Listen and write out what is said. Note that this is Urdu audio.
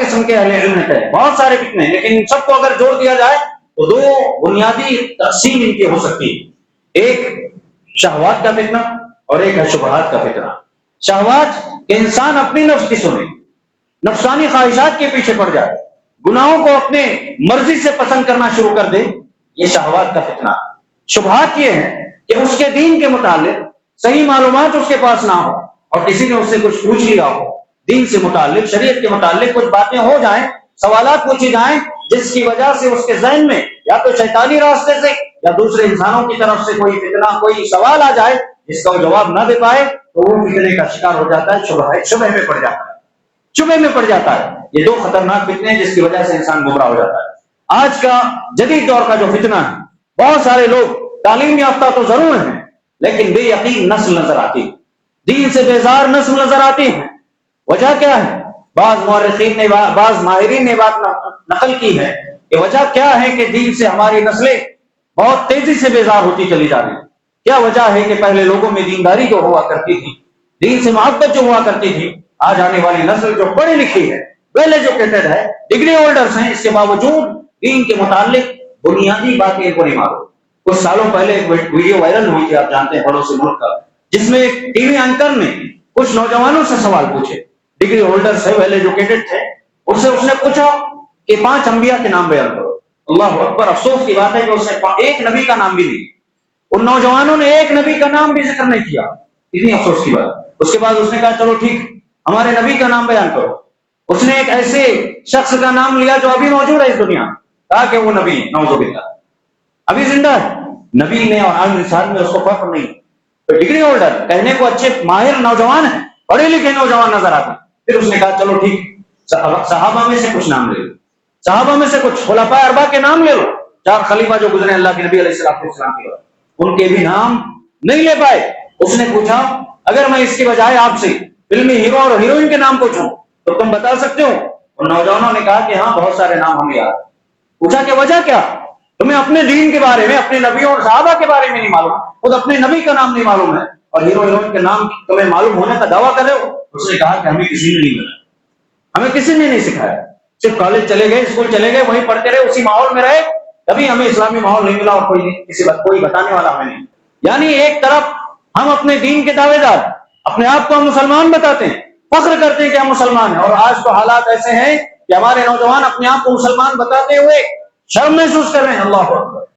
قسم کے اہل علم نے، بہت سارے فتنے ہیں، لیکن ان سب کو اگر جوڑ دیا جائے تو دو بنیادی تقسیم ان کی ہو سکتی ہے، ایک شہوات کا فتنہ اور ایک ہے شبہات کا فتنہ۔ شہوات کہ انسان اپنی نفس کی سنے، نفسانی خواہشات کے پیچھے پڑ جائے، گناہوں کو اپنے مرضی سے پسند کرنا شروع کر دے، یہ شہوات کا فتنہ۔ شبہات یہ ہے کہ اس کے دین کے متعلق صحیح معلومات اس کے پاس نہ ہو اور کسی نے اس سے کچھ پوچھ لیا ہو، دین سے متعلق، شریعت کے متعلق کچھ باتیں ہو جائیں، سوالات پوچھی جائیں، جس کی وجہ سے اس کے ذہن میں یا تو شیطانی راستے سے یا دوسرے انسانوں کی طرف سے کوئی فتنہ، کوئی سوال آ جائے جس کا وہ جواب نہ دے پائے تو وہ فتنے کا شکار ہو جاتا ہے، شبہ میں پڑ جاتا ہے، شبہ میں پڑ جاتا ہے۔ یہ دو خطرناک فتنے ہیں جس کی وجہ سے انسان گمراہ ہو جاتا ہے۔ آج کا جدید دور کا جو فتنہ ہے، بہت سارے لوگ تعلیم یافتہ تو ضرور ہیں لیکن بے یقین نسل نظر آتی ہے، دین سے بیزار نسل نظر آتی ہے۔ وجہ کیا ہے؟ بعض مورخین نے، بعض ماہرین نے بات نقل کی ہے کہ وجہ کیا ہے کہ دین سے ہماری نسلیں بہت تیزی سے بیزار ہوتی چلی جا رہی ہیں۔ کیا وجہ ہے کہ پہلے لوگوں میں دینداری جو ہوا کرتی تھی، دین سے محبت جو ہوا کرتی تھی، آج آنے والی نسل جو پڑھی لکھی ہے، ویل ایجوکیٹڈ ہے، ڈگری ہولڈرز ہیں، اس کے باوجود دین کے متعلق بنیادی باتیں ان کو نہیں معلوم۔ کچھ سالوں پہلے ایک ویڈیو وائرل ہوئی تھی، آپ جانتے ہیں، پڑوسی ملک کا، جس میں ایک ٹی وی اینکر نے کچھ نوجوانوں سے سوال پوچھے، ڈگری ہولڈرز ہے، ویل ایجوکیٹڈ تھے، اس نے پوچھا کہ 5 انبیاء کے نام بیان کرو۔ اللہ اکبر، افسوس کی بات ہے کہ اس نے ایک نبی کا نام بھی نہیں، ان نوجوانوں نے ایک نبی کا نام بھی ذکر نہیں کیا، اتنی افسوس کی بات۔ اس کے بعد اس نے کہا چلو ٹھیک، ہمارے نبی کا نام بیان کرو۔ اس نے ایک ایسے شخص کا نام لیا جو ابھی موجود ہے اس دنیا، کہا کہ وہ نبی نعوذ باللہ ابھی زندہ ہے۔ نبی میں اور عام انسان میں اس کو فرق نہیں۔ تو ڈگری ہولڈر کہنے کو اچھے ماہر نوجوان ہیں، پڑھے لکھے نوجوان نظر آتے ہیں۔ پھر اس نے کہا چلو ٹھیک، صحابہ میں سے کچھ نام لے لو، صحابہ میں سے کچھ خلفاء اربعہ کے نام لے لو، 4 خلیفہ جو گزرے اللہ کے نبی علیہ السلام کے بعد، ان کے بھی نام نہیں لے پائے۔ اس نے پوچھا اگر میں اس کی بجائے آپ سے فلمی ہیرو اور ہیروئن کے نام پوچھوں تو تم بتا سکتے ہو؟ ان نوجوانوں نے کہا کہ ہاں بہت سارے نام ہمیں یاد۔ پوچھا کہ وجہ کیا؟ تمہیں اپنے دین کے بارے میں، اپنے نبیوں اور صحابہ کے بارے میں نہیں معلوم، خود اپنے نبی کا نام نہیں معلوم ہے، اور ہیرو ہیروئن کے نام تمہیں معلوم ہونے کا دعویٰ کر رہے ہو۔ اس نے کہا کہ ہمیں کسی نے نہیں بتایا، ہمیں کسی نے نہیں سکھایا، صرف کالج چلے گئے، اسکول چلے گئے، وہیں پڑھتے رہے، اسی ماحول میں رہے، کبھی ہمیں اسلامی ماحول نہیں ملا اور کوئی بتانے والا ہمیں نہیں۔ یعنی ایک طرف ہم اپنے دین کے دعوے دار، اپنے آپ کو ہم مسلمان بتاتے ہیں، فخر کرتے ہیں کہ ہم مسلمان ہیں، اور آج تو حالات ایسے ہیں کہ ہمارے نوجوان اپنے آپ کو مسلمان بتاتے ہوئے شرم محسوس کر رہے ہیں۔ اللہ اکبر۔